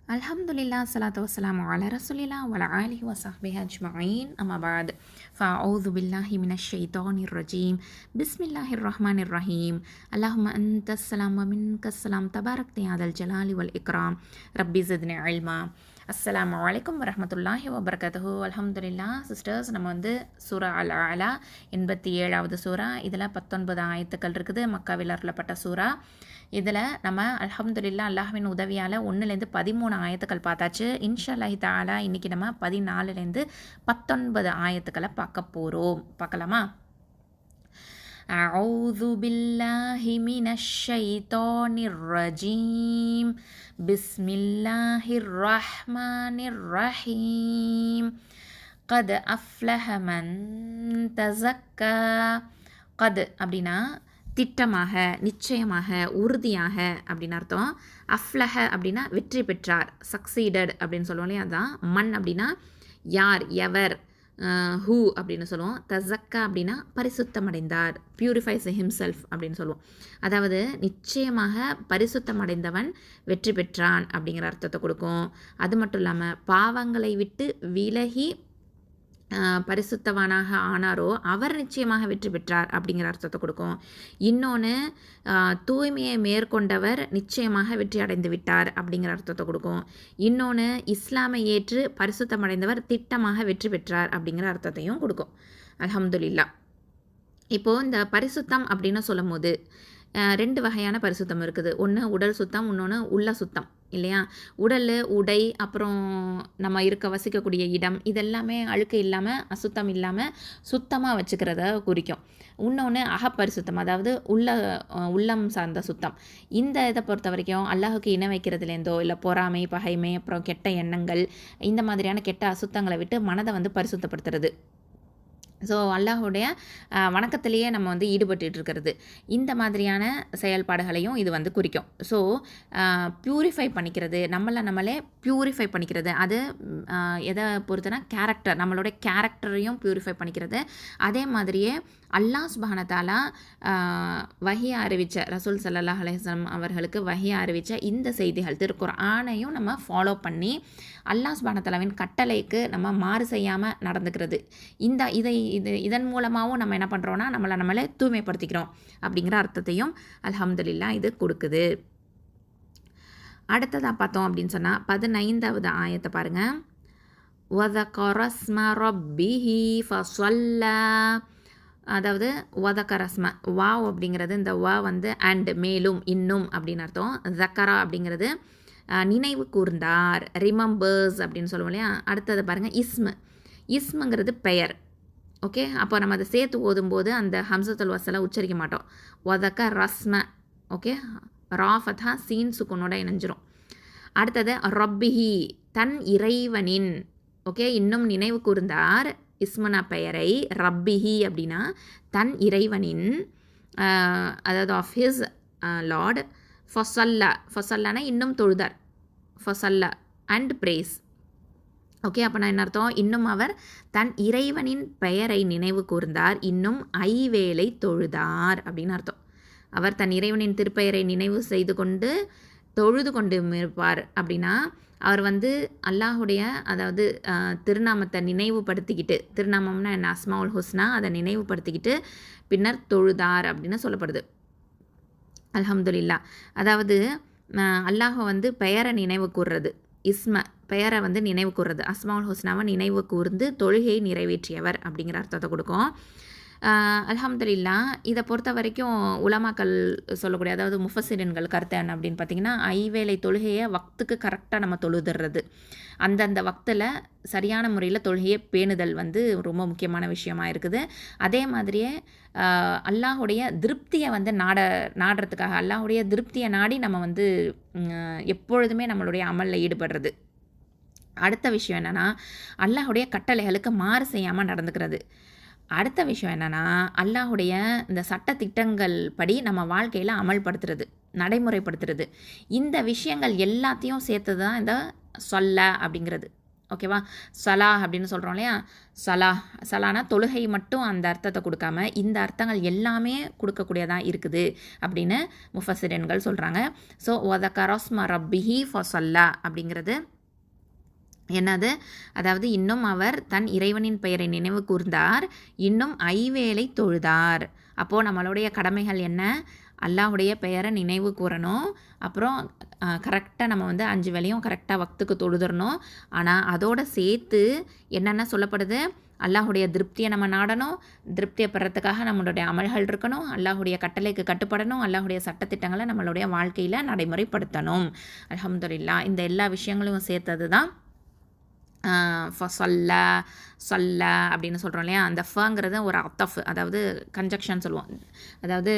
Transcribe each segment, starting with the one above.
Alhamdulillah, salatu wassalamu ala rasulillah wa ala alihi wa sahbihi ajma'in. Amma ba'd. Fa'udhu billahi minash shaitanir rajim. Bismillahir rahmanir rahim. Allahumma antas salam wa minkas salam. Tabarakta ya dal jalali wal ikram. Rabbi zidni ilma. அஸ்ஸலாமு அலைக்கும் வரஹ்மத்துல்லாஹி வபரகாத்துஹு. அல்ஹம்துலில்லாஹ். Sisters, நம்ம வந்து சூரா அல் அலா 87வது சூரா. இதில் 19 ஆயத்துக்கள் இருக்குது. மக்காவில் அருளப்பட்ட சூரா. இதில் நம்ம அல்ஹம்துலில்லாஹ் அல்லாஹ்வின் உதவியால் 1லேருந்து 13 ஆயத்துக்கள் பார்த்தாச்சு. இன்ஷா அல்லாஹி தஆலா இன்றைக்கி நம்ம 14லேருந்து 19 ஆயத்துக்களை பார்க்க போகிறோம். பார்க்கலாமா? أعوذ بالله من الشيطان الرجيم بسم الله الرحمن الرحيم قد أفلح من تزكى قد அப்படின்னா திட்டமாக, நிச்சயமாக, உறுதியாக அப்படின்னு அர்த்தம். அஃப்லஹ அப்படின்னா வெற்றி பெற்றார், சக்சீடட் அப்படின்னு சொல்லுவோம் இல்லையா, அதுதான். மன் அப்படின்னா யார், எவர், ஹூ அப்படின்னு சொல்லுவோம். தசக்கா அப்படின்னா பரிசுத்தமடைந்தார், பியூரிஃபைஸ் ஹிம்செல்ஃப் அப்படின்னு சொல்லுவோம். அதாவது நிச்சயமாக பரிசுத்தமடைந்தவன் வெற்றி பெற்றான் அப்படிங்கிற அர்த்தத்தை கொடுக்கும். அது மட்டும் இல்லாமல் பாவங்களை விட்டு விலகி பரிசுத்தவானாக ஆனாரோ அவர் நிச்சயமாக வெற்றி பெற்றார் அப்படிங்கிற அர்த்தத்தை கொடுக்கும். இன்னொன்று, தூய்மையை மேற்கொண்டவர் நிச்சயமாக வெற்றி அடைந்து விட்டார் அப்படிங்கிற அர்த்தத்தை கொடுக்கும். இன்னொன்று, இஸ்லாமை ஏற்று பரிசுத்தமடைந்தவர் திட்டமாக வெற்றி பெற்றார் அப்படிங்கிற அர்த்தத்தையும் கொடுக்கும். அல்ஹம்துலில்லாஹ். இப்போது இந்த பரிசுத்தம் அப்படின்னு சொல்லும் போது 2 வகையான பரிசுத்தம் இருக்குது. ஒன்று உடல் சுத்தம், இன்னொன்று உள்ள சுத்தம் இல்லையா. உடல், உடை, அப்புறம் நம்ம வசிக்கக்கூடிய இடம், இதெல்லாமே அழுக்கு இல்லாமல், அசுத்தம் இல்லாமல் சுத்தமாக வச்சுக்கிறத குறிக்கும். இன்னொன்று அகப்பரிசுத்தம், அதாவது உள்ளம் சார்ந்த சுத்தம். இந்த இதை பொறுத்த வரைக்கும் அல்லாஹுக்கு இணை வைக்கிறதுலேருந்தோ இல்லை பொறாமை, பகைமை, அப்புறம் கெட்ட எண்ணங்கள், இந்த மாதிரியான கெட்ட அசுத்தங்களை விட்டு மனதை வந்து பரிசுத்தப்படுத்துறது. ஸோ அல்லாஹுடைய வணக்கத்திலேயே நம்ம வந்து ஈடுபட்டுருக்கிறது. இந்த மாதிரியான செயல்பாடுகளையும் இது வந்து குறிக்கும். ஸோ ப்யூரிஃபை பண்ணிக்கிறது, நம்மளே ப்யூரிஃபை பண்ணிக்கிறது. அது எதை பொறுத்தனா கேரக்டர், நம்மளுடைய கேரக்டரையும் ப்யூரிஃபை பண்ணிக்கிறது. அதே மாதிரியே அல்லாஹ் சுப்ஹானஹு வ தஆலா வஹியை அறிவித்த ரசூல் ஸல்லல்லாஹு அலைஹி வஸல்லம் அவர்களுக்கு வஹியை அறிவித்த இந்த செய்திகள் திருக்குர்ஆனையும் நம்ம ஃபாலோ பண்ணி அல்லாஹ் சுப்ஹானஹு வ தஆலாவின் கட்டளைக்கு நம்ம மாறு செய்யாமல் நடந்துக்கிறது. இதன் மூலமாகவும் நம்ம என்ன பண்ணுறோன்னா நம்மளே தூய்மைப்படுத்திக்கிறோம் அப்படிங்கிற அர்த்தத்தையும் அல்ஹம்துலில்லாஹ் இது கொடுக்குது. அடுத்ததாக பார்த்தோம் அப்படின்னு சொன்னால் 15வது ஆயத்தை பாருங்கள். வதகர ஸ்ம ரப்பிஹி ஃபஸல்லா, அதாவது வதகரஸ்ம, வாவ் அப்படிங்கிறது, இந்த வா வந்து அண்ட், மேலும், இன்னும் அப்படின்னு அர்த்தம். ஜக்கரா அப்படிங்கிறது நினைவு கூர்ந்தார், ரிமெம்பர்ஸ் அப்படின்னு சொல்லுவோம் இல்லையா. அடுத்தது பாருங்கள், இஸ்முங்கிறது பெயர். ஓகே, அப்போ நம்ம அதை சேர்த்து ஓதும்போது அந்த ஹம்சத்துல் வசலை உச்சரிக்க மாட்டோம். வதக்க ரஸ்ம, ஓகே, ராஃபத்தா சீன் சுக்குனோட இணைஞ்சிரும். அடுத்தது ரப்பிஹி, தன் இறைவனின், ஓகே, இன்னும் நினைவு கூர்ந்தார், இஸ்மனா பெயரை, ரப்பிஹி அப்படின்னா தன் இறைவனின், அதாவது ஆஃப் ஹிஸ் லார்ட். ஃபசல்லானா இன்னும் தொழுதார், ஃபசல்லா அண்ட் பிரேஸ். ஓகே, அப்போ நான் என்ன அர்த்தம், இன்னும் அவர் தன் இறைவனின் பெயரை நினைவு கூர்ந்தார், இன்னும் ஐவேளை தொழுதார் அப்படின்னு அர்த்தம். அவர் தன் இறைவனின் திருப்பெயரை நினைவு செய்து கொண்டு தொழுது கொண்டு இருப்பார் அப்படின்னா அவர் வந்து அல்லாஹுடைய, அதாவது திருநாமத்தை நினைவுபடுத்திக்கிட்டு, திருநாமம்னா என்ன, அஸ்மாவுல் ஹுஸ்னா, அதை நினைவுபடுத்திக்கிட்டு பின்னர் தொழுதார் அப்படின்னு சொல்லப்படுது. அல்ஹம்துலில்லாஹ். அதாவது அல்லாஹ் வந்து பெயரை நினைவு கூர்றது, பெயரை வந்து நினைவு கூர்றது, அஸ்மாவுல் ஹுஸ்னாவை நினைவு கூர்ந்து தொழுகையை நிறைவேற்றியவர் அப்படிங்கிற அர்த்தத்தை கொடுக்கும். அல்ஹம்துலில்லாஹ். இதை பொறுத்த வரைக்கும் உலமாக்கள் சொல்லக்கூடிய, அதாவது முஃபஸ்ஸிரின்கள் கருத்து என்ன அப்படின்னு பார்த்திங்கன்னா, ஐவேளை தொழுகையை வக்துக்கு கரெக்டாக நம்ம தொழுதுறது, அந்தந்த வக்தில் சரியான முறையில் தொழுகையை பேணுதல் வந்து ரொம்ப முக்கியமான விஷயமா இருக்குது. அதே மாதிரியே அல்லாஹுடைய திருப்தியை வந்து நாடுறதுக்காக, அல்லாஹுடைய திருப்தியை நாடி நம்ம வந்து எப்பொழுதுமே நம்மளுடைய அமலில் ஈடுபடுறது. அடுத்த விஷயம் என்னென்னா, அல்லாஹுடைய கட்டளைகளுக்கு மாறு செய்யாமல் நடந்துக்கிறது. அடுத்த விஷயம் என்னென்னா, அல்லாஹுடைய இந்த சட்ட திட்டங்கள் படி நம்ம வாழ்க்கையில் அமல்படுத்துறது, நடைமுறைப்படுத்துறது. இந்த விஷயங்கள் எல்லாத்தையும் சேர்த்து தான் இந்த சொல்ல அப்படிங்கிறது. ஓகேவா? சலாஹ் அப்படின்னு சொல்கிறோம் இல்லையா? சலானா தொழுகை மட்டும் அந்த அர்த்தத்தை கொடுக்காம இந்த அர்த்தங்கள் எல்லாமே கொடுக்கக்கூடியதாக இருக்குது அப்படின்னு முஃபஸ்ஸிரீன்கள் சொல்கிறாங்க. ஸோ வதகரஸ்ம ரப்பிஹி ஃபஸல்லா அப்படிங்கிறது என்னது? அதாவது இன்னும் அவர் தன் இறைவனின் பெயரை நினைவு கூர்ந்தார், இன்னும் ஐவேளை தொழுதார். அப்போது நம்மளுடைய கடமைகள் என்ன? அல்லாஹுடைய பெயரை நினைவு கூறணும், அப்புறம் கரெக்டாக நம்ம வந்து 5 வேளையும் கரெக்டாக வக்துக்கு தொழுதுறணும். ஆனால் அதோடு சேர்த்து என்னென்ன சொல்லப்படுது? அல்லாஹுடைய திருப்தியை நம்ம நாடணும், திருப்தியை பெறத்துக்காக நம்மளுடைய அமல்கள் இருக்கணும், அல்லாஹுடைய கட்டளைக்கு கட்டுப்படணும், அல்லாஹுடைய சட்டத்திட்டங்களை நம்மளுடைய வாழ்க்கையில் நடைமுறைப்படுத்தணும். அல்ஹம்துலில்லாஹ். இந்த எல்லா விஷயங்களும் சேர்த்தது தான் சொல்ல அப்படின்னு சொல்கிறோம் இல்லையா? அந்த ஃபங்கிறது ஒரு அத்தஃப், அதாவது கன்ஜக்ஷன் சொல்லுவோம். அதாவது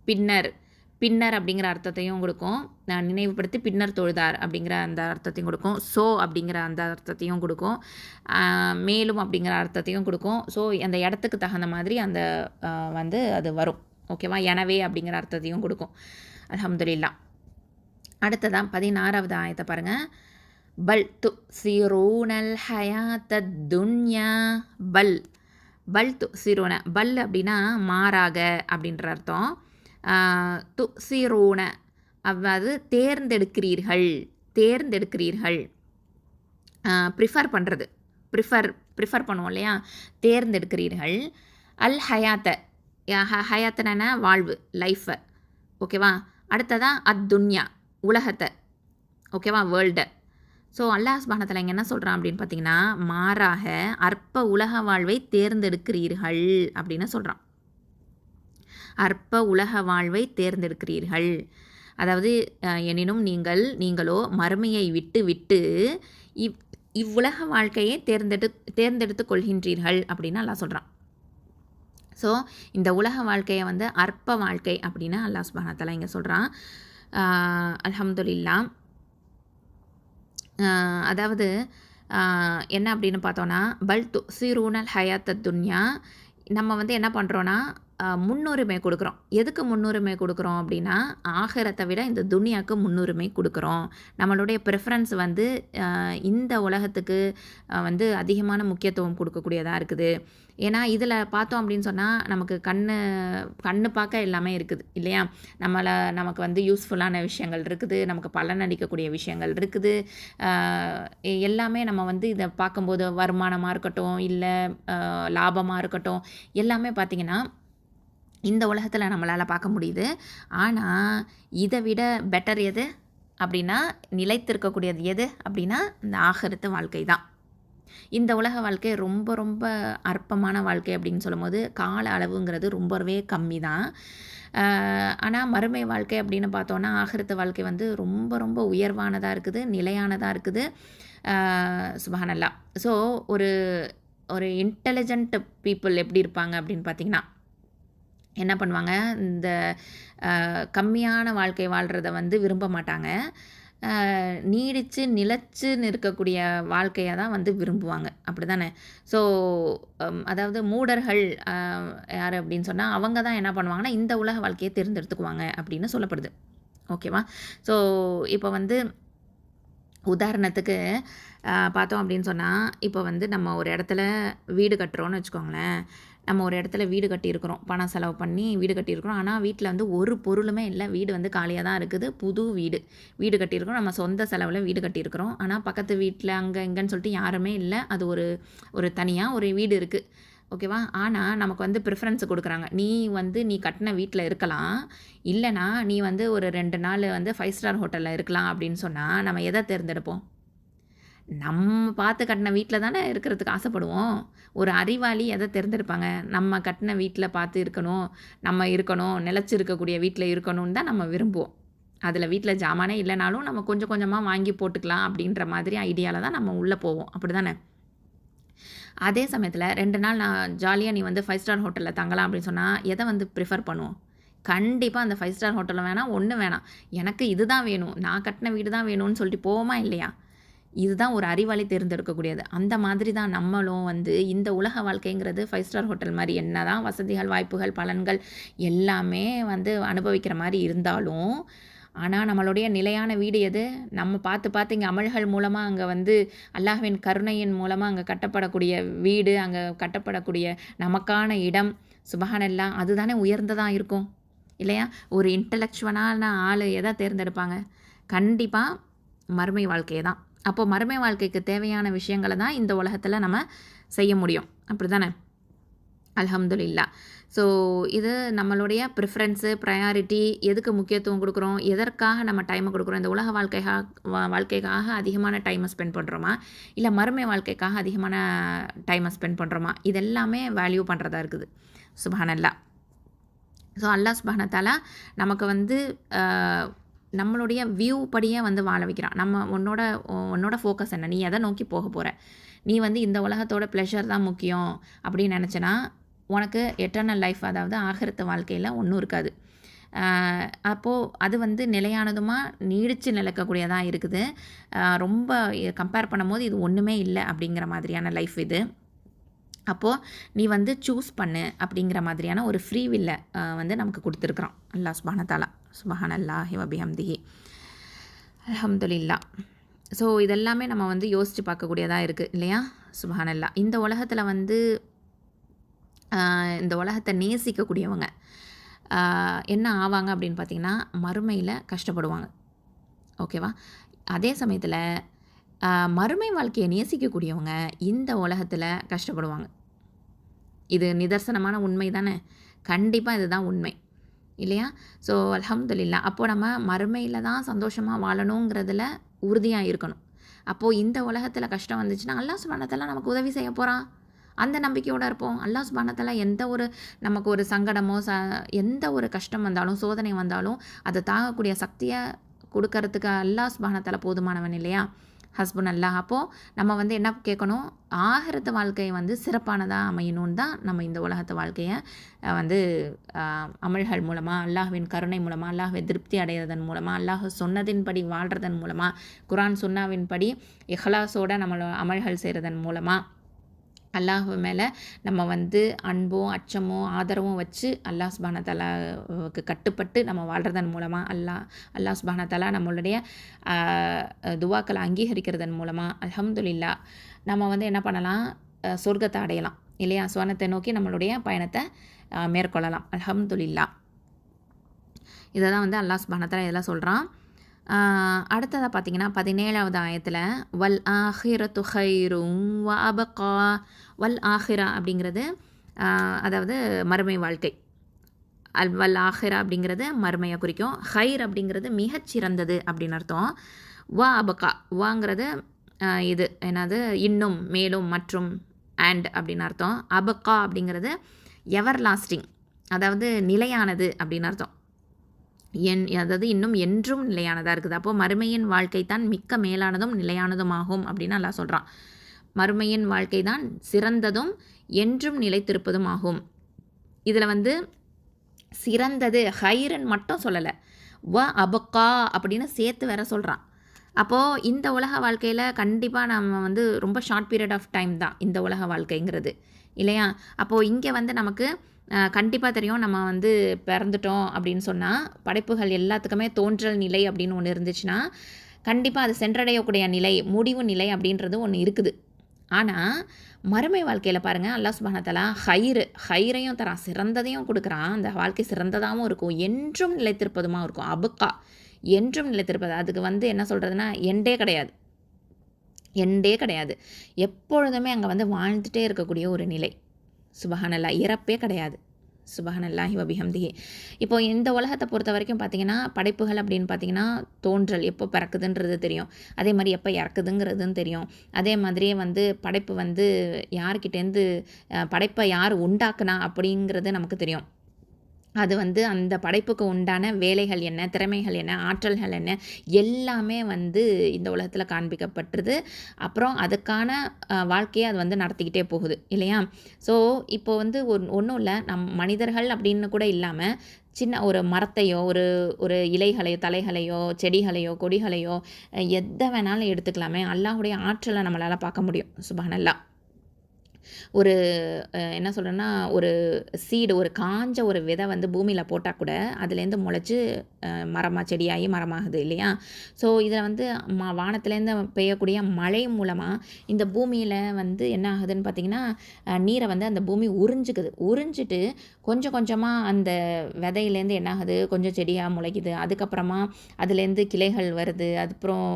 பின்னர் அப்படிங்கிற அர்த்தத்தையும் கொடுக்கும், நினைவுபடுத்தி பின்னர் தொழுதார் அப்படிங்கிற அந்த அர்த்தத்தையும் கொடுக்கும், அப்படிங்கிற அந்த அர்த்தத்தையும் கொடுக்கும், மேலும் அப்படிங்கிற அர்த்தத்தையும் கொடுக்கும். ஸோ அந்த இடத்துக்கு தகுந்த மாதிரி அந்த வந்து அது வரும். ஓகேவா? எனவே அப்படிங்கிற அர்த்தத்தையும் கொடுக்கும். அல்ஹம்துலில்லாஹ். அடுத்ததான் 16வது ஆயத்தை பாருங்கள். பல் துஸிரூனல் ஹயாத்தத் துன்யா. பல் துஸிரூன, பல் அப்படின்னா மாறாக அப்படின்ற அர்த்தம். துஸிரூன அதாவது தேர்ந்தெடுக்கிறீர்கள், ப்ரிஃபர் பண்ணுறது, ப்ரிஃபர் பண்ணுவோம் இல்லையா? தேர்ந்தெடுக்கிறீர்கள். அல் ஹயாத்தன வாழ்வு, லைஃபை. ஓகேவா? அடுத்ததான் துன்யா உலகத்தை. ஓகேவா? வேர்ல்டை. ஸோ அல்லாஹ் சுப்ஹானஹு வ தஆலா இங்கே என்ன சொல்கிறான் அப்படின்னு பார்த்தீங்கன்னா, மாறாக அற்ப உலக வாழ்வை தேர்ந்தெடுக்கிறீர்கள் அப்படின்னு சொல்கிறான். அற்ப உலக வாழ்வை தேர்ந்தெடுக்கிறீர்கள். அதாவது எனினும் நீங்களோ மறுமையை விட்டு இவ்வுலக வாழ்க்கையை தேர்ந்தெடுத்து கொள்கின்றீர்கள் அப்படின்னு அல்லாஹ் சொல்கிறான். ஸோ இந்த உலக வாழ்க்கையை வந்து அற்ப வாழ்க்கை அப்படின்னு அல்லாஹ் சுப்ஹானஹு வ தஆலா இங்கே சொல்கிறான். அல்ஹம்துலில்லாஹ். அதாவது என்ன அப்படின்னு பார்த்தோன்னா, பல் துஸிரூனல் ஹயாத்தத் துன்யா, நம்ம வந்து என்ன பண்ணுறோன்னா முன்னுரிமை கொடுக்குறோம். எதுக்கு முன்னுரிமை கொடுக்குறோம் அப்படின்னா, ஆகிரத்தை விட இந்த துனியாவுக்கு முன்னுரிமை கொடுக்குறோம். நம்மளுடைய ப்ரிஃபரன்ஸ் வந்து இந்த உலகத்துக்கு வந்து அதிகமான முக்கியத்துவம் கொடுக்கக்கூடியதாக இருக்குது. ஏன்னா இதில் பார்த்தோம் அப்படின்னு சொன்னால் நமக்கு கண்ணு பார்க்க எல்லாமே இருக்குது இல்லையா? நமக்கு வந்து யூஸ்ஃபுல்லான விஷயங்கள் இருக்குது, நமக்கு பலன் அளிக்கக்கூடிய விஷயங்கள் இருக்குது. எல்லாமே நம்ம வந்து இதை பார்க்கும்போது வருமானமாக இருக்கட்டும், இல்லை லாபமாக இருக்கட்டும், எல்லாமே பார்த்திங்கன்னா இந்த உலகத்தில் நம்மளால் பார்க்க முடியுது. ஆனால் இதை விட பெட்டர் எது அப்படின்னா, நிலைத்திருக்கக்கூடியது எது அப்படின்னா இந்த ஆகிரத்து வாழ்க்கை தான். இந்த உலக வாழ்க்கை ரொம்ப ரொம்ப அற்பமான வாழ்க்கை அப்படின்னு சொல்லும்போது கால அளவுங்கிறது ரொம்பவே கம்மி தான். ஆனால் மறுமை வாழ்க்கை அப்படின்னு பார்த்தோன்னா, ஆகிரத்து வாழ்க்கை வந்து ரொம்ப ரொம்ப உயர்வானதாக இருக்குது, நிலையானதாக இருக்குது. சுப்ஹானல்லாஹ். ஸோ ஒரு இன்டெலிஜென்ட் பீப்புள் எப்படி இருப்பாங்க அப்படின்னு பார்த்திங்கன்னா, என்ன பண்ணுவாங்க, இந்த கம்மியான வாழ்க்கை வாழ்கிறத வந்து விரும்ப மாட்டாங்க. நிலைச்சுன்னு இருக்கக்கூடிய வாழ்க்கையை தான் வந்து விரும்புவாங்க. அப்படி தானே? ஸோ அதாவது மூடர்கள் யார் அப்படின்னு சொன்னால், அவங்க தான் என்ன பண்ணுவாங்கன்னா, இந்த உலக வாழ்க்கையை தேர்ந்தெடுத்துக்குவாங்க அப்படின்னு சொல்லப்படுது. ஓகேவா? ஸோ இப்போ வந்து உதாரணத்துக்கு பார்த்தோம் அப்படின்னு சொன்னால், இப்போ வந்து நம்ம ஒரு இடத்துல வீடு கட்டுறோன்னு வச்சுக்கோங்களேன். நம்ம ஒரு இடத்துல வீடு கட்டியிருக்கிறோம், பணம் செலவு பண்ணி வீடு கட்டியிருக்கிறோம். ஆனால் வீட்டில் வந்து ஒரு பொருளுமே இல்லை, வீடு வந்து காலியாக தான் இருக்குது. புது வீடு கட்டியிருக்கிறோம், நம்ம சொந்த செலவில் வீடு கட்டியிருக்கிறோம். ஆனால் பக்கத்து வீட்டில் அங்கே இங்கேன்னு சொல்லிட்டு யாருமே இல்லை. அது ஒரு தனியாக ஒரு வீடு இருக்குது. ஓகேவா? ஆனால் நமக்கு வந்து ப்ரிஃபரன்ஸ் கொடுக்குறாங்க. நீ கட்டின வீட்டில் இருக்கலாம், இல்லைனா நீ வந்து ஒரு 2 நாள் வந்து 5 ஸ்டார் ஹோட்டலில் இருக்கலாம் அப்படின்னு சொன்னால் நம்ம எதை தேர்ந்தெடுப்போம்? நம்ம பார்த்து கட்டின வீட்டில் தானே இருக்கிறதுக்கு ஆசைப்படுவோம். ஒரு அறிவாளி எதை தேர்ந்தெடுப்பாங்க? நம்ம கட்டின வீட்டில் பார்த்து இருக்கணும், நிலச்சி இருக்கக்கூடிய வீட்டில் இருக்கணும்னு தான் நம்ம விரும்புவோம். அதில் வீட்டில் ஜாமானே இல்லைனாலும் நம்ம கொஞ்சம் கொஞ்சமாக வாங்கி போட்டுக்கலாம் அப்படின்ற மாதிரி ஐடியாவில் தான் நம்ம உள்ளே போவோம். அப்படி தானே? அதே சமயத்தில் 2 நாள் நான் ஜாலியாக நீ வந்து 5 ஸ்டார் ஹோட்டலில் தங்கலாம் அப்படின்னு சொன்னால் எதை வந்து ப்ரிஃபர் பண்ணுவோம்? கண்டிப்பாக அந்த 5 ஸ்டார் ஹோட்டலில் வேணாம், ஒன்றும் வேணாம், எனக்கு இது தான் வேணும், நான் கட்டின வீடு தான் வேணும்னு சொல்லிட்டு போவோமா இல்லையா? இதுதான் ஒரு அறிவாளி தேர்ந்தெடுக்கக்கூடியது. அந்த மாதிரி தான் நம்மளும் வந்து இந்த உலக வாழ்க்கைங்கிறது 5 ஸ்டார் ஹோட்டல் மாதிரி என்ன தான் வசதிகள், வாய்ப்புகள், பலன்கள் எல்லாமே வந்து அனுபவிக்கிற மாதிரி இருந்தாலும், ஆனால் நம்மளுடைய நிலையான வீடு எது? நம்ம பார்த்து பார்த்து இங்கே அமல்கள் மூலமாக அங்கே வந்து அல்லாஹ்வின் கருணையின் மூலமாக அங்கே கட்டப்படக்கூடிய வீடு, அங்கே கட்டப்படக்கூடிய நமக்கான இடம், சுபஹானல்லாஹ், அதுதானே உயர்ந்ததாக இருக்கும் இல்லையா? ஒரு இன்டலெக்சுவலான ஆள் எதை தேர்ந்தெடுப்பாங்க? கண்டிப்பாக மறுமை வாழ்க்கையை தான். அப்போது மறுமை வாழ்க்கைக்கு தேவையான விஷயங்களை தான் இந்த உலகத்தில் நம்ம செய்ய முடியும், அப்படி தானே? அல்ஹம்துலில்லாஹ். ஸோ இது நம்மளுடைய ப்ரிஃபரன்ஸு, ப்ரையாரிட்டி, எதுக்கு முக்கியத்துவம் கொடுக்குறோம், எதற்காக நம்ம டைமை கொடுக்குறோம், இந்த உலக வாழ்க்கைக்காக அதிகமான டைமை ஸ்பெண்ட் பண்ணுறோமா, இல்லை மறுமை வாழ்க்கைக்காக அதிகமான டைமை ஸ்பெண்ட் பண்ணுறோமா, இதெல்லாமே வேல்யூ பண்ணுறதா இருக்குது. சுப்ஹானல்லாஹ். ஸோ அல்லாஹ் சுப்ஹானஹு வ தஆலா நமக்கு வந்து நம்மளுடைய வியூ படியே வந்து வாழ வைக்கிறான். உன்னோட ஃபோக்கஸ் என்ன, நீ எதை நோக்கி போக போகிற, நீ வந்து இந்த உலகத்தோட ப்ளெஷர் தான் முக்கியம் அப்படின்னு நினச்சனா உனக்கு எட்டர்னல் லைஃப், அதாவது ஆகிரத்து வாழ்க்கையில் ஒன்றும் இருக்காது. அப்போது அது வந்து நிலையானதுமா நீடித்து நிலைக்கக்கூடியதாக இருக்குது. ரொம்ப கம்பேர் பண்ணும்போது இது ஒன்றுமே இல்லை அப்படிங்கிற மாதிரியான லைஃப் இது. அப்போது நீ வந்து சூஸ் பண்ணு அப்படிங்கிற மாதிரியான ஒரு ஃப்ரீ வில்லை வந்து நமக்கு கொடுத்துருக்குறான் அல்லாஹ் சுப்ஹானஹு வ தஆலா. சுப்ஹானல்லாஹி வ பிஹம்திஹி, அல்ஹம்துலில்லாஹ். ஸோ இதெல்லாமே நம்ம வந்து யோசித்து பார்க்கக்கூடியதாக இருக்குது இல்லையா? சுப்ஹானல்லாஹ். இந்த உலகத்தில் வந்து இந்த உலகத்தை நேசிக்கக்கூடியவங்க என்ன ஆவாங்க அப்படின்னு பார்த்திங்கன்னா, மறுமையில் கஷ்டப்படுவாங்க. ஓகேவா? அதே சமயத்தில் மறுமை வாழ்க்கையை நேசிக்கக்கூடியவங்க இந்த உலகத்தில் கஷ்டப்படுவாங்க. இது நிதர்சனமான உண்மை தானே? கண்டிப்பாக இதுதான் உண்மை இல்லையா? ஸோ அல்ஹம்துலில்லாஹ். அப்போது நம்ம மறுமையில் தான் சந்தோஷமாக வாழணுங்கிறதுல உறுதியாக இருக்கணும். அப்போது இந்த உலகத்தில் கஷ்டம் வந்துச்சுன்னா அல்லாஹ் சுப்ஹானஹு வ தஆலா நமக்கு உதவி செய்ய போகிறான், அந்த நம்பிக்கையோடு இருப்போம். அல்லாஹ் சுப்ஹானஹு வ தஆலா எந்த ஒரு நமக்கு ஒரு சங்கடமோ எந்த ஒரு கஷ்டம் வந்தாலும் சோதனை வந்தாலும் அதை தாங்கக்கூடிய சக்தியை கொடுக்கறதுக்கு அல்லாஹ் சுப்ஹானஹு வ தஆலா போதுமானவன் இல்லையா? ஹஸ்புனல்லாஹ். அப்போது நம்ம வந்து என்ன கேட்கணும், ஆகிரத்து வாழ்க்கையை வந்து சிறப்பானதாக அமையணும்னு தான் நம்ம இந்த உலகத்து வாழ்க்கையை வந்து அமல்கள் மூலமாக, அல்லாஹ்வின் கருணை மூலமாக, அல்லாஹ்வை திருப்தி அடைகிறதன் மூலமாக, அல்லாஹ் சொன்னதின்படி வாழ்கிறதன் மூலமாக, குர்ஆன் சுன்னாவின்படி இஹ்லாஸோட நம்ம அமல்கள் செய்கிறதன் மூலமாக, அல்லாஹ் மேலே நம்ம வந்து அன்போ அச்சமோ ஆதரவும் வச்சு அல்லாஹ் சுப்ஹானஹு வ தஆலாவுக்கு கட்டுப்பட்டு நம்ம வாழ்கிறதன் மூலமாக அல்லாஹ் சுப்ஹானஹு வ தஆலா நம்மளுடைய துவாக்களை அங்கீகரிக்கிறதன் மூலமாக அல்ஹம்துலில்லாஹ் நம்ம வந்து என்ன பண்ணலாம், சொர்க்கத்தை அடையலாம் இல்லையா? சுவனத்தை நோக்கி நம்மளுடைய பயணத்தை மேற்கொள்ளலாம். அல்ஹம்துலில்லாஹ். இதை தான் வந்து அல்லாஹ் சுப்ஹானஹு வ தஆலா இதெல்லாம் சொல்கிறான். அடுத்ததாக பார்த்தீங்கன்னா 17வது ஆயத்தில் வல் ஆஹிரத்து ஹைரும் வ அபகா. வல் ஆஹிரா அப்படிங்கிறது அதாவது மறுமை வாழ்க்கை. வல் ஆஹிரா அப்படிங்கிறது மறுமையை குறிக்கும். ஹைர் அப்படிங்கிறது மிகச்சிறந்தது அப்படின்னு அர்த்தம். வ அபகா, வாங்கிறது இது என்னது, இன்னும், மேலும், மற்றும், அண்ட் அப்படின்னு அர்த்தம். அபகா அப்படிங்கிறது எவர் லாஸ்டிங், அதாவது நிலையானது அப்படின்னு அர்த்தம். அதாவது இன்னும் என்றும் நிலையானதாக இருக்குது. அப்போது மறுமையின் வாழ்க்கை தான் மிக்க மேலானதும் நிலையானதும் ஆகும் அப்படின்னு அல்லாஹ் சொல்கிறான். மறுமையின் வாழ்க்கை தான் சிறந்ததும் என்றும் நிலைத்திருப்பதும் ஆகும். இதில் வந்து சிறந்தது ஹைரன் மட்டும் சொல்லலை, வ அபக்கா அப்படின்னு சேர்த்து வேற சொல்கிறான். அப்போது இந்த உலக வாழ்க்கையில் கண்டிப்பாக நம்ம வந்து ரொம்ப ஷார்ட் பீரியட் ஆஃப் டைம் தான் இந்த உலக வாழ்க்கைங்கிறது இல்லையா? அப்போது இங்கே வந்து நமக்கு கண்டிப்பாக தெரியும், நம்ம வந்து பிறந்துட்டோம் அப்படின்னு சொன்னால் படைப்புகள் எல்லாத்துக்குமே தோன்றல் நிலை அப்படின்னு ஒன்று இருந்துச்சுன்னா கண்டிப்பாக அது சென்றடையக்கூடிய நிலை, முடிவு நிலை அப்படின்றது ஒன்று இருக்குது. ஆனால் மறுமை வாழ்க்கையில் பாருங்கள், அல்லாஹ் சுப்ஹானஹு வ தஆலா ஹைரையும் தரான், சிறந்ததையும் கொடுக்குறான். அந்த வாழ்க்கை சிறந்ததாகவும் இருக்கும், என்றும் நிலைத்திருப்பதுமாக இருக்கும். அபுக்கா, என்றும் நிலைத்திருப்பது. அதுக்கு வந்து என்ன சொல்கிறதுனா எண்டே கிடையாது. எப்பொழுதுமே அங்கே வந்து வாழ்ந்துகிட்டே இருக்கக்கூடிய ஒரு நிலை. சுபஹானல்லாஹ். இறப்பே கிடையாது. சுபஹானல்லாஹி வ பிஹம்திஹி. இப்போ இந்த உலகத்தை பொறுத்த வரைக்கும் பார்த்திங்கன்னா படைப்புகள் அப்படின்னு பார்த்திங்கன்னா தோன்றல், எப்போ பிறக்குதுன்றது தெரியும், அதே மாதிரி எப்போ இறக்குதுங்கிறதுன்னு தெரியும். அதே மாதிரியே வந்து படைப்பு வந்து யார்கிட்டேருந்து படைப்பை யார் உண்டாக்குனா அப்படிங்கிறது நமக்கு தெரியும். அது வந்து அந்த படைப்புக்கு உண்டான வேலைகள் என்ன, திறமைகள் என்ன, ஆற்றல்கள் என்ன, எல்லாமே வந்து இந்த உலகத்தில் காண்பிக்கப்பட்டுருது. அப்புறம் அதுக்கான வாழ்க்கையை அது வந்து நடத்திக்கிட்டே போகுது இல்லையா? ஸோ இப்போ வந்து ஒன்றும் இல்லை, மனிதர்கள் அப்படின்னு கூட இல்லாமல் சின்ன ஒரு மரத்தையோ ஒரு இலைகளையோ தலைகளையோ செடிகளையோ கொடிகளையோ எதை வேணாலும் எடுத்துக்கலாமே, அல்லாஹ்வுடைய ஆற்றலை நம்மளால் பார்க்க முடியும். சுப்ஹானல்லாஹ். ஒரு என்ன சொல்கிறேன்னா ஒரு சீடு ஒரு காஞ்ச ஒரு விதை வந்து பூமியில் போட்டால் கூட அதுலேருந்து முளைச்சி மரமாக செடியாகி மரமாகுது இல்லையா. ஸோ இதில் வந்து வானத்துலேருந்து பெய்யக்கூடிய மழை மூலமாக இந்த பூமியில் வந்து என்ன ஆகுதுன்னு பார்த்திங்கன்னா நீரை வந்து அந்த பூமி உறிஞ்சிட்டு கொஞ்சம் கொஞ்சமாக அந்த விதையிலேருந்து என்ன ஆகுது, கொஞ்சம் செடியாக முளைக்குது. அதுக்கப்புறமா அதுலேருந்து கிளைகள் வருது, அதுக்கப்புறம்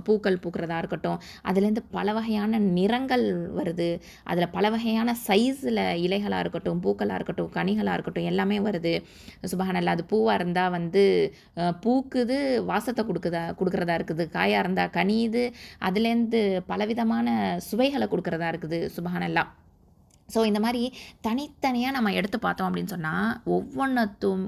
பூக்கள் பூக்கிறதா இருக்கட்டும், அதுலேருந்து பல வகையான நிறங்கள் வருது, அதில் பல வகையான சைஸில் இலைகளாக இருக்கட்டும், பூக்களாக இருக்கட்டும், கனிகளாக இருக்கட்டும், எல்லாமே வருது. சுபஹானல்லாஹ். அது பூவாக இருந்தால் வந்து பூக்குது, வாசத்தை கொடுக்குறதா இருக்குது. காயாக இருந்தால் கனியுது, அதுலேருந்து பலவிதமான சுவைகளை கொடுக்குறதா இருக்குது. சுபஹானல்லாஹ். ஸோ இந்த மாதிரி தனித்தனியாக நம்ம எடுத்து பார்த்தோம் அப்படின்னு சொன்னால்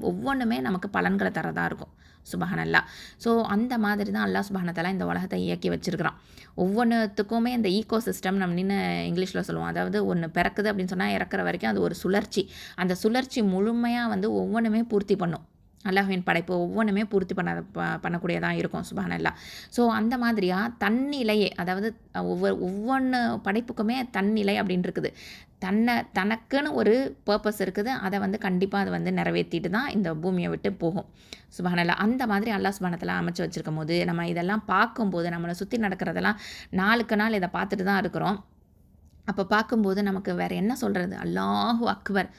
ஒவ்வொன்றுமே நமக்கு பலன்களை தரதாக இருக்கும். சுபஹானல்லாஹ். ஸோ அந்த மாதிரி தான் அல்லாஹ் சுப்ஹானஹு வ தஆலா இந்த உலகத்தை இயக்கி வச்சிருக்கிறான். ஒவ்வொன்றுத்துக்குமே இந்த ஈகோ சிஸ்டம் நம்ம இங்கிலீஷில் சொல்லுவோம். அதாவது ஒன்று பிறக்குது அப்படின்னு சொன்னால் இறக்குற வரைக்கும் அது ஒரு சுழற்சி. அந்த சுழற்சி முழுமையாக வந்து ஒவ்வொன்றுமே பூர்த்தி பண்ணும். அல்லாஹ்வின் படைப்பு ஒவ்வொன்றுமே பூர்த்தி பண்ணக்கூடியதாக இருக்கும். சுப்ஹானல்லாஹ். ஸோ அந்த மாதிரியாக தன்னிலையே, அதாவது ஒவ்வொன்று படைப்புக்குமே தன்னிலை அப்படின்னு இருக்குது. தனக்குன்னு ஒரு பர்பஸ் இருக்குது. அதை வந்து கண்டிப்பாக அதை வந்து நிறைவேற்றிட்டு தான் இந்த பூமியை விட்டு போகும். சுப்ஹானல்லாஹ். அந்த மாதிரி அல்லாஹ் சுப்ஹானஹு வ தஆலா அமைச்சு வச்சுருக்கும் போது நம்ம இதெல்லாம் பார்க்கும்போது, நம்மளை சுற்றி நடக்கிறதெல்லாம் நாளுக்கு நாள் இதை பார்த்துட்டு தான் இருக்கிறோம். அப்போ பார்க்கும்போது நமக்கு வேறு என்ன சொல்கிறது, அல்லாஹு அக்பர்,